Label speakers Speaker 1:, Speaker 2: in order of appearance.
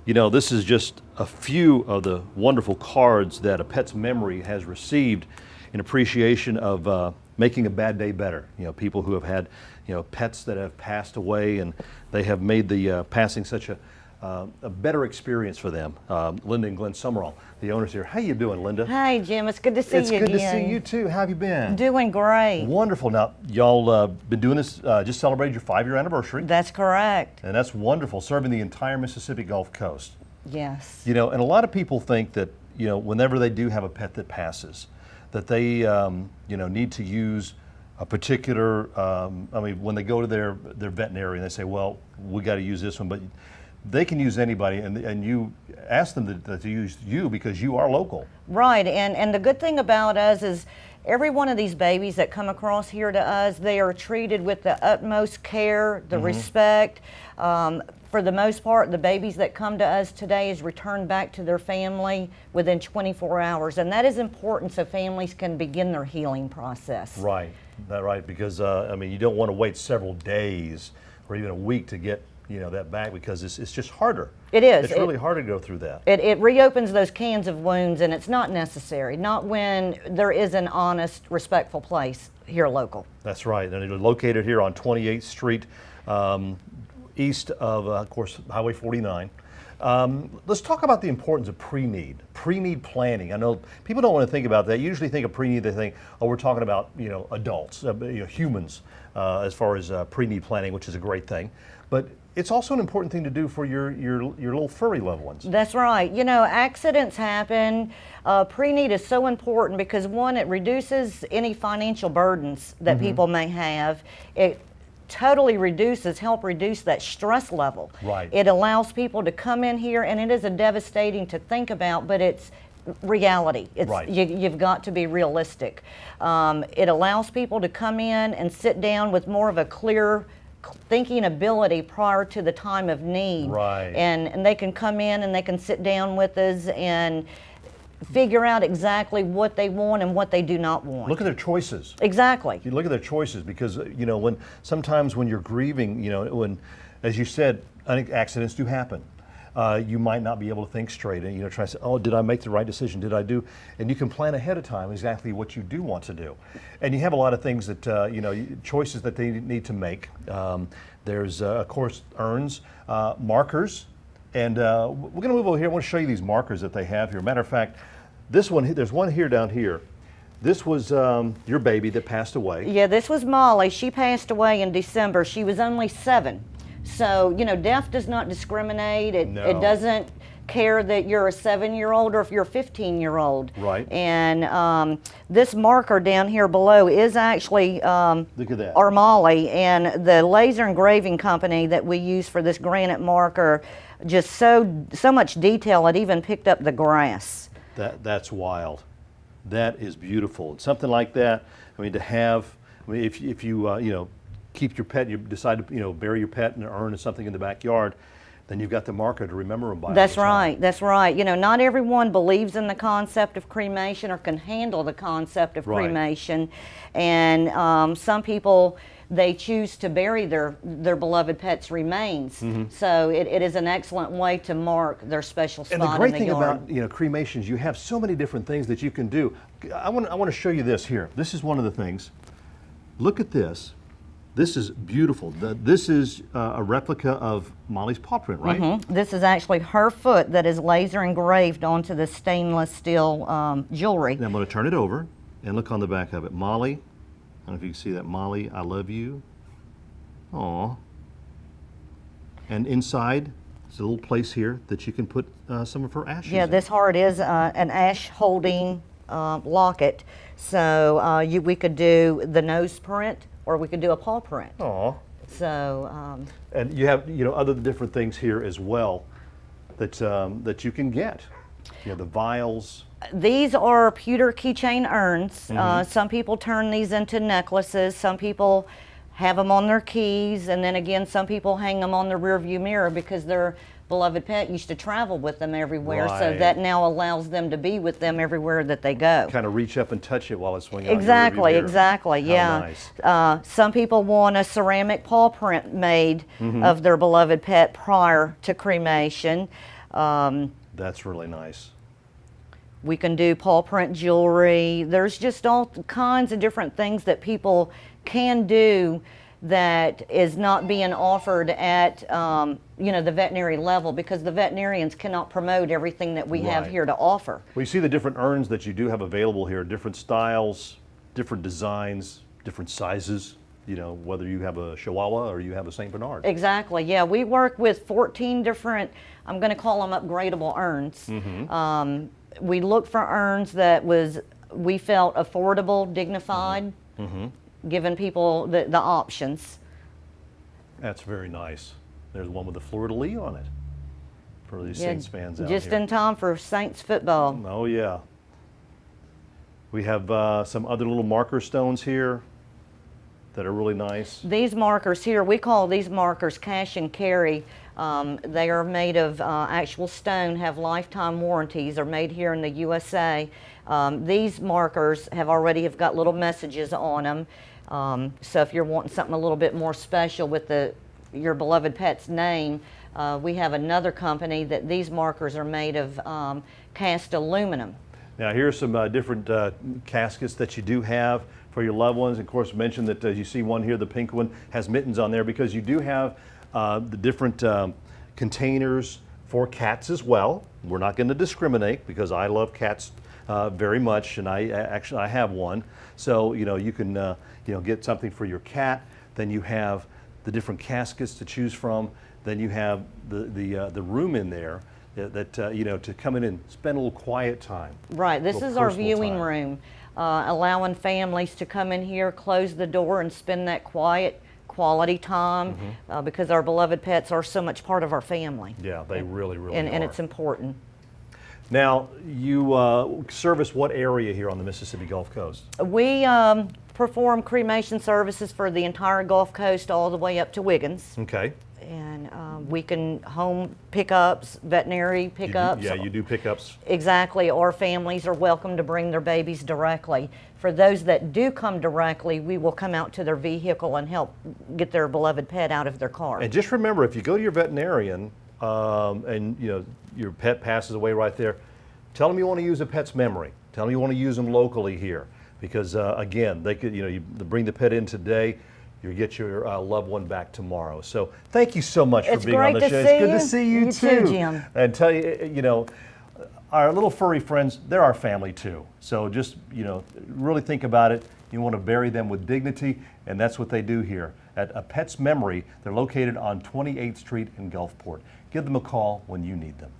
Speaker 1: You know, this is just a few of the wonderful cards that A Pet's Memory has received in appreciation of making a bad day better. You know, people who have had, you know, pets that have passed away, and they have made the passing such a better experience for them. Linda and Glenn Summerall, the owners here. How you doing, Linda?
Speaker 2: Hi, Jim. It's good to see you again.
Speaker 1: It's good to see you too. How have you been?
Speaker 2: Doing great.
Speaker 1: Wonderful. Now, y'all been doing this, just celebrated your 5-year anniversary.
Speaker 2: That's correct.
Speaker 1: And that's wonderful, serving the entire Mississippi Gulf Coast.
Speaker 2: Yes.
Speaker 1: You know, and a lot of people think that, you know, whenever they do have a pet that passes, that they, you know, need to use a particular, I mean, when they go to their veterinarian, they say, well, we got to use this one, but they can use anybody, and you ask them to use you because you are local. Right,
Speaker 2: and the good thing about us is every one of these babies that come across here to us, they are treated with the utmost care, the respect. For the most part, the babies that come to us today is returned back to their family within 24 hours, and that is important so families can begin their healing process.
Speaker 1: Right, right, because I mean, you don't want to wait several days or even a week to get, you know, that back, because it's just harder.
Speaker 2: It is.
Speaker 1: It's really hard to go through that.
Speaker 2: It reopens those cans of wounds, and it's not necessary, not when there is an honest, respectful place here local.
Speaker 1: That's right, and it's located here on 28th Street, east of course, Highway 49. Let's talk about the importance of pre-need planning. I know people don't want to think about that. You usually think of pre-need, they think, oh, we're talking about, you know, adults, you know, humans, as far as pre-need planning, which is a great thing. But it's also an important thing to do for your little furry loved ones.
Speaker 2: That's right. You know, accidents happen. Pre-need is so important because, one, it reduces any financial burdens that people may have. It totally help reduce that stress level.
Speaker 1: Right.
Speaker 2: It allows people to come in here, and it is a devastating to think about, but it's reality. It's,
Speaker 1: right.
Speaker 2: You've got to be realistic. It allows people to come in and sit down with more of a clear thinking ability prior to the time of need.
Speaker 1: Right.
Speaker 2: And they can come in and they can sit down with us and figure out exactly what they want and what they do not want.
Speaker 1: Look at their choices.
Speaker 2: Exactly.
Speaker 1: You look at their choices, because you know, sometimes when you're grieving, you know, as you said, I think accidents do happen. You might not be able to think straight, and, you know, try to say, oh, did I make the right decision? Did I do? And you can plan ahead of time exactly what you do want to do. And you have a lot of things that, you know, choices that they need to make. There's, of course, urns, markers, and we're going to move over here. I want to show you these markers that they have here. Matter of fact, this one, there's one here down here. This was your baby that passed away.
Speaker 2: Yeah, this was Molly. She passed away in December. She was only 7. So, you know, death does not discriminate. It doesn't care that you're a 7-year-old or if you're a 15-year-old.
Speaker 1: Right.
Speaker 2: And this marker down here below is actually
Speaker 1: look at that.
Speaker 2: our Molly, and the laser engraving company that we use for this granite marker just so much detail. It even picked up the grass.
Speaker 1: That's wild. That is beautiful. And something like that, I mean, to have, I mean, if you you know, keep your pet, you decide to, you know, bury your pet in an urn or something in the backyard, then you've got the marker to remember them by.
Speaker 2: That's right. That's right. You know, not everyone believes in the concept of cremation or can handle the concept of cremation, and some people, they choose to bury their beloved pet's remains. So it is an excellent way to mark their special spot in the yard.
Speaker 1: And the great thing about, you know, cremations, you have so many different things that you can do. I want to show you this here. This is one of the things. Look at this. This is beautiful. This is a replica of Molly's paw print, right?
Speaker 2: This is actually her foot that is laser engraved onto the stainless steel jewelry.
Speaker 1: Now I'm going to turn it over and look on the back of it. Molly, I don't know if you can see that. Molly, I love you. Aw. And inside, there's a little place here that you can put some of her ashes in.
Speaker 2: This heart is an ash holding locket. So we could do the nose print, or we could do a paw print.
Speaker 1: Aw.
Speaker 2: So.
Speaker 1: And you have, you know, other different things here as well that that you can get. You know, the vials.
Speaker 2: These are pewter keychain urns. Some people turn these into necklaces. Some people have them on their keys, and then again, some people hang them on the rear view mirror because their beloved pet used to travel with them everywhere. So that now allows them to be with them everywhere that they go.
Speaker 1: Kind of reach up and touch it while it's swinging.
Speaker 2: Exactly, exactly.
Speaker 1: Yeah.
Speaker 2: Nice. Some people want a ceramic paw print made of their beloved pet prior to cremation.
Speaker 1: That's really nice.
Speaker 2: We can do paw print jewelry. There's just all kinds of different things that people can do that is not being offered at the veterinary level, because the veterinarians cannot promote everything that we have
Speaker 1: Right.
Speaker 2: here to offer.
Speaker 1: Well, you see the different urns that you do have available here, different styles, different designs, different sizes, whether you have a Chihuahua or you have a St. Bernard.
Speaker 2: Exactly, yeah. We work with 14 different, I'm going to call them upgradable urns. We look for urns that we felt affordable, dignified, giving people the options.
Speaker 1: That's very nice. There's one with the fleur-de-lis on it for these
Speaker 2: Yeah,
Speaker 1: Saints fans out
Speaker 2: just
Speaker 1: here.
Speaker 2: in time for Saints football.
Speaker 1: Oh, yeah. We have some other little marker stones here that are really nice.
Speaker 2: These markers here, we call these markers cash and carry. They are made of actual stone, have lifetime warranties, are made here in the USA. These markers have got little messages on them. So if you're wanting something a little bit more special with your beloved pet's name, we have another company that these markers are made of cast aluminum.
Speaker 1: Now here's some different caskets that you do have for your loved ones. Of course, mention that you see one here, the pink one, has mittens on there, because you do have the different containers for cats as well. We're not going to discriminate, because I love cats very much, and I have one. So you can get something for your cat. Then you have the different caskets to choose from. Then you have the room in there that to come in and spend a little quiet time.
Speaker 2: Right, this
Speaker 1: little
Speaker 2: is our
Speaker 1: personal
Speaker 2: viewing
Speaker 1: time.
Speaker 2: room, allowing families to come in here, close the door, and spend that quiet, quality time, because our beloved pets are so much part of our family.
Speaker 1: Yeah, they really are.
Speaker 2: And it's important.
Speaker 1: Now, you service what area here on the Mississippi Gulf Coast?
Speaker 2: We perform cremation services for the entire Gulf Coast all the way up to Wiggins.
Speaker 1: Okay.
Speaker 2: And we can home pickups, veterinary pickups.
Speaker 1: You do pickups.
Speaker 2: Exactly, or families are welcome to bring their babies directly. For those that do come directly, we will come out to their vehicle and help get their beloved pet out of their car.
Speaker 1: And just remember, if you go to your veterinarian and your pet passes away right there, tell them you want to use a pet's memory. Tell them you want to use them locally here, because again, they could you bring the pet in today, you get your loved one back tomorrow. So thank you so much for being on the show. It's good to see you too,
Speaker 2: Jim.
Speaker 1: And tell you, our little furry friends, they're our family too. So just really think about it. You want to bury them with dignity, and that's what they do here at A Pet's Memory. They're located on 28th Street in Gulfport. Give them a call when you need them.